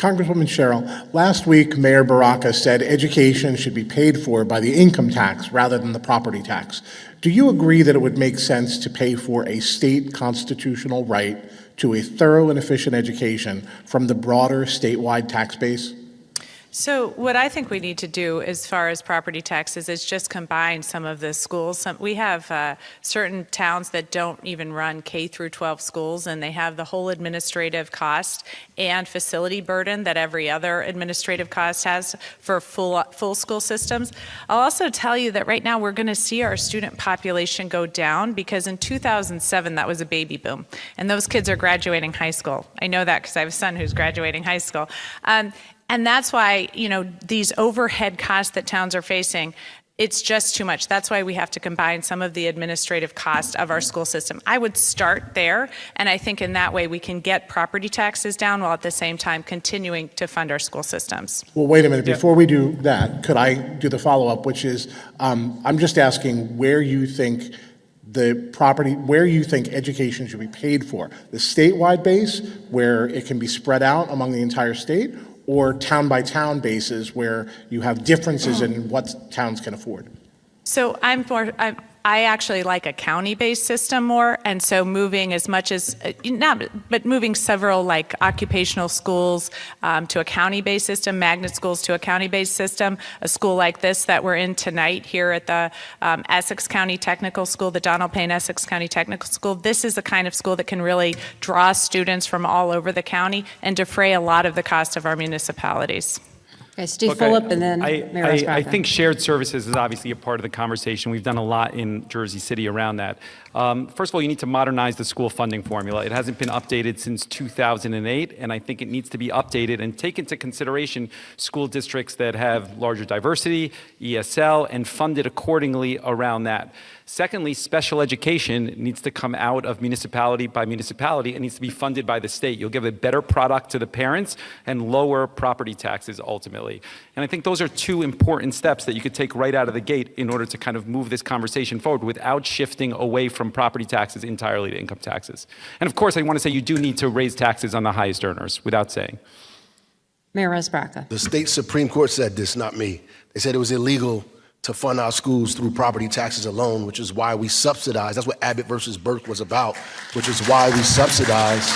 Congresswoman Sherrill, last week Mayor Baraka said education should be paid for by the income tax rather than the property tax. Do you agree that it would make sense to pay for a state constitutional right to a thorough and efficient education from the broader statewide tax base? So what I think we need to do as far as property taxes is just combine some of the schools. We have certain towns that don't even run K through 12 schools, and they have the whole administrative cost and facility burden that every other administrative cost has for full school systems. I'll also tell you that right now we're going to see our student population go down because in 2007 that was a baby boom, and those kids are graduating high school. I know that because I have a son who's graduating high school. And that's why, these overhead costs that towns are facing, it's just too much. That's why we have to combine some of the administrative cost of our school system. I would start there, and I think in that way we can get property taxes down while at the same time continuing to fund our school systems. Well, wait a minute. Before we do that, could I do the follow-up, which is, I'm just asking where you think education should be paid for. The statewide base, where it can be spread out among the entire state, or town-by-town basis where you have differences in what towns can afford? So I actually like a county-based system more, and so moving as much as, moving several like occupational schools to a county-based system, magnet schools to a county-based system, a school like this that we're in tonight here at the Essex County Technical School, the Donald Payne Essex County Technical School. This is the kind of school that can really draw students from all over the county and defray a lot of the cost of our municipalities. Okay, Steve Fulop, and then Mayor Rasmussen. I think shared services is obviously a part of the conversation. We've done a lot in Jersey City around that. First of all, you need to modernize the school funding formula. It hasn't been updated since 2008, and I think it needs to be updated and take into consideration school districts that have larger diversity, ESL, and funded accordingly around that. Secondly, special education needs to come out of municipality by municipality. It needs to be funded by the state. You'll give a better product to the parents and lower property taxes ultimately. And I think those are two important steps that you could take right out of the gate in order to kind of move this conversation forward without shifting away from property taxes entirely to income taxes. And of course, I want to say you do need to raise taxes on the highest earners, without saying. Mayor Rasmussen. The state Supreme Court said this, not me. They said it was illegal to fund our schools through property taxes alone, which is why we subsidize. That's what Abbott versus Burke was about, which is why we subsidize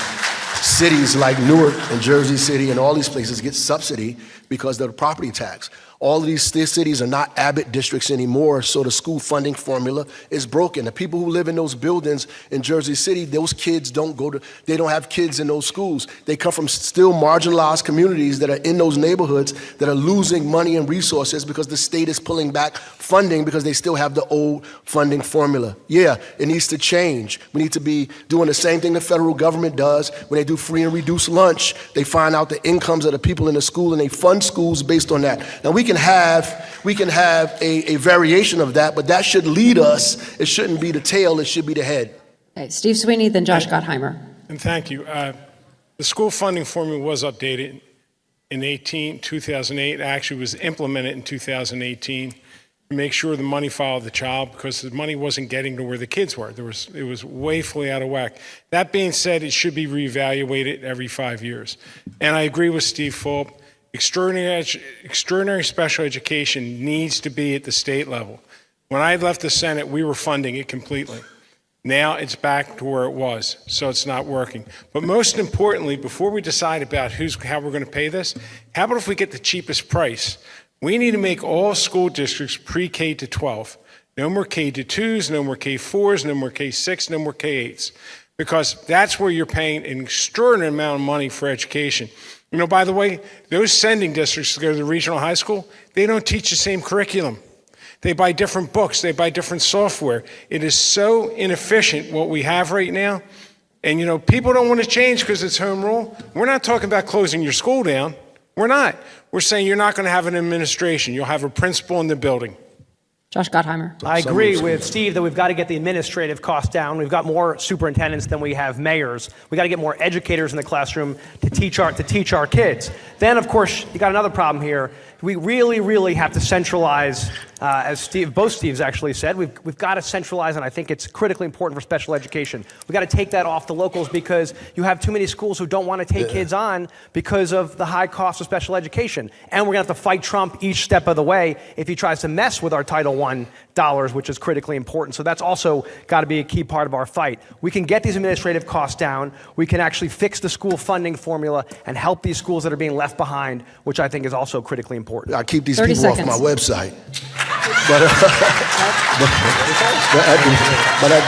cities like Newark and Jersey City and all these places get subsidy because of the property tax. All of these cities are not Abbott districts anymore, so the school funding formula is broken. The people who live in those buildings in Jersey City, those kids they don't have kids in those schools. They come from still marginalized communities that are in those neighborhoods that are losing money and resources because the state is pulling back funding because they still have the old funding formula. Yeah, it needs to change. We need to be doing the same thing the federal government does when they do free and reduced lunch. They find out the incomes of the people in the school and they fund schools based on that. Now we can have a variation of that, but that should lead us. It shouldn't be the tail, it should be the head. Okay, Steve Sweeney, then Josh Gottheimer. And thank you. The school funding formula was updated in 2008. Actually was implemented in 2018 to make sure the money followed the child because the money wasn't getting to where the kids were. It was woefully out of whack. That being said, it should be reevaluated every 5 years. And I agree with Steve Fulop. Extraordinary special education needs to be at the state level. When I left the Senate, we were funding it completely. Now it's back to where it was, so it's not working. But most importantly, before we decide about how we're going to pay this, how about if we get the cheapest price? We need to make all school districts pre-K to 12. No more K to 2s, no more K4s, no more K6, no more K8s. Because that's where you're paying an extraordinary amount of money for education. By the way, those sending districts to go to the regional high school, they don't teach the same curriculum. They buy different books, they buy different software. It is so inefficient what we have right now. And people don't want to change because it's home rule. We're not talking about closing your school down. We're not. We're saying you're not going to have an administration. You'll have a principal in the building. Josh Gottheimer. I agree with Steve that we've got to get the administrative costs down. We've got more superintendents than we have mayors. We've got to get more educators in the classroom to teach our kids. Then, of course, you got another problem here. We really, really have to centralize, as both Steves actually said, we've got to centralize, and I think it's critically important for special education. We've got to take that off the locals because you have too many schools who don't want to take kids on because of the high cost of special education. And we're going to have to fight Trump each step of the way if he tries to mess with our Title I dollars, which is critically important. So that's also got to be a key part of our fight. We can get these administrative costs down. We can actually fix the school funding formula and help these schools that are being left behind, which I think is also critically important. I keep these 30 people seconds. off my website. But at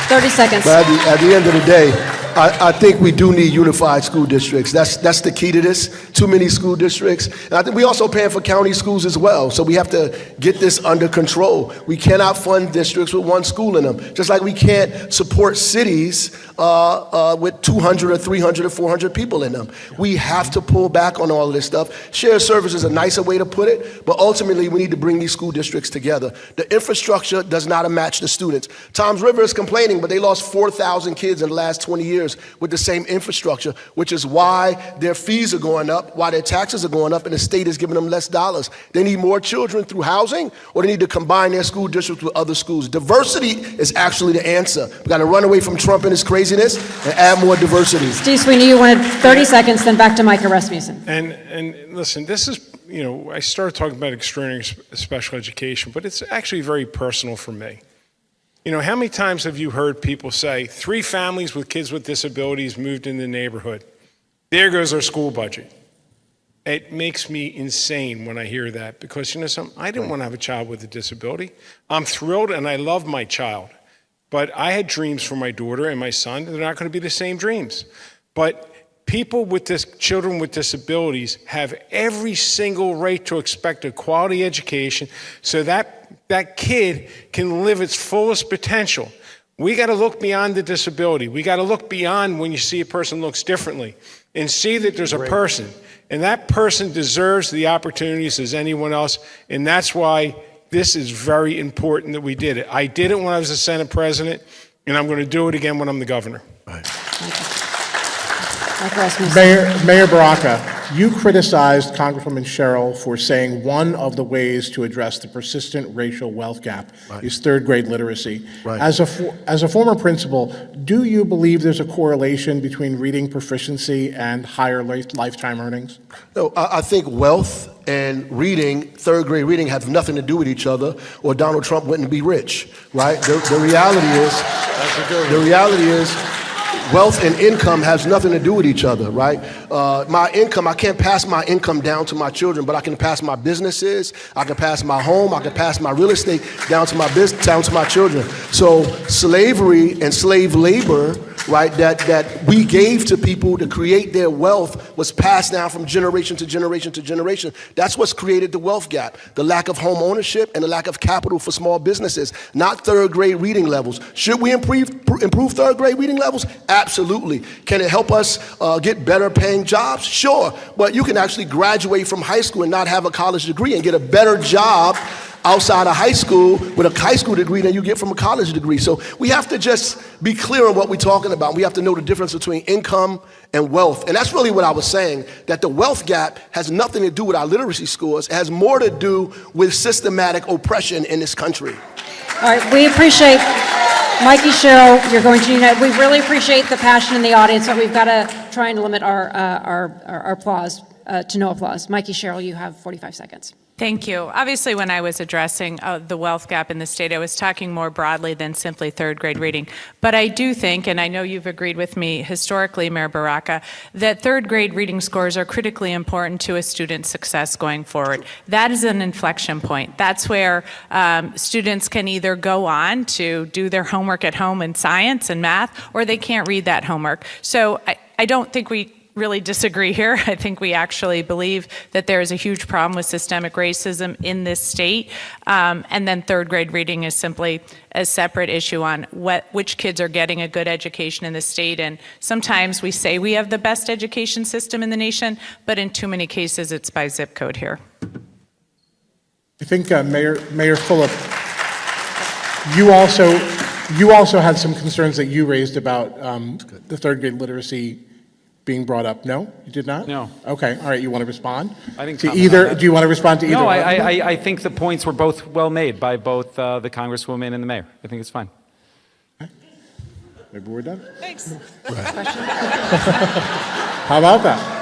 30 seconds. at the end of the day, I think we do need unified school districts. That's the key to this. Too many school districts. And I think we also paying for county schools as well. So we have to get this under control. We cannot fund districts with one school in them. Just like we can't support cities with 200 or 300 or 400 people in them. We have to pull back on all of this stuff. Shared service is a nicer way to put it, but ultimately we need to bring these school districts together. The infrastructure does not match the students. Toms River is complaining, but they lost 4,000 kids in the last 20 years with the same infrastructure, which is why their fees are going up, why their taxes are going up, and the state is giving them less dollars. They need more children through housing, or they need to combine their school districts with other schools. Diversity is actually the answer. We got to run away from Trump and his craziness and add more diversity. Steve Sweeney, you wanted 30 seconds, then back to Micah Rasmussen. And listen, this is, I started talking about extraordinary special education, but it's actually very personal for me. How many times have you heard people say, 3 families with kids with disabilities moved in the neighborhood? There goes our school budget. It makes me insane when I hear that because, something, I didn't want to have a child with a disability. I'm thrilled and I love my child. But I had dreams for my daughter and my son. They're not going to be the same dreams. But people with children with disabilities have every single right to expect a quality education so that kid can live its fullest potential. We got to look beyond the disability. We got to look beyond when you see a person looks differently and see that there's a person. And that person deserves the opportunities as anyone else. And that's why this is very important that we did it. I did it when I was the Senate president, and I'm going to do it again when I'm the governor. Right. Mayor Baraka, you criticized Congresswoman Sherrill for saying one of the ways to address the persistent racial wealth gap is third grade literacy. Right. As a former principal, do you believe there's a correlation between reading proficiency and higher lifetime earnings? No, I think wealth and reading, third grade reading, have nothing to do with each other, or Donald Trump wouldn't be rich, right? The reality is, wealth and income has nothing to do with each other, right? My income, I can't pass my income down to my children, but I can pass my businesses, I can pass my home, I can pass my real estate down to my children. So slavery and slave labor, right, that we gave to people to create their wealth was passed down from generation to generation to generation. That's what's created the wealth gap, the lack of home ownership and the lack of capital for small businesses, not third grade reading levels. Should we improve third grade reading levels? Absolutely. Can it help us get better paying jobs? Sure. But you can actually graduate from high school and not have a college degree and get a better job outside of high school with a high school degree than you get from a college degree. So we have to just be clear on what we're talking about. We have to know the difference between income and wealth. And that's really what I was saying, that the wealth gap has nothing to do with our literacy scores. It has more to do with systematic oppression in this country. All right, we appreciate Mikey Sherrill, you're going to unite. We really appreciate the passion in the audience, but we've got to try and limit our applause to no applause. Mikey Sherrill, you have 45 seconds. Thank you. Obviously, when I was addressing the wealth gap in the state, I was talking more broadly than simply third grade reading. But I do think, and I know you've agreed with me historically, Mayor Baraka, that third grade reading scores are critically important to a student's success going forward. That is an inflection point. That's where students can either go on to do their homework at home in science and math, or they can't read that homework. So I don't think we really disagree here. I think we actually believe that there is a huge problem with systemic racism in this state. And then third grade reading is simply a separate issue on which kids are getting a good education in the state. And sometimes we say we have the best education system in the nation, but in too many cases it's by zip code here. I think Mayor Fulop, you also had some concerns that you raised about the third grade literacy being brought up? No? You did not? No. Okay, all right, you want to respond? I think To comment on either, that. do you want to respond to either No, one of them? I think the points were both well made by both the Congresswoman and the mayor. I think it's fine. Maybe we're done. Thanks. How about that?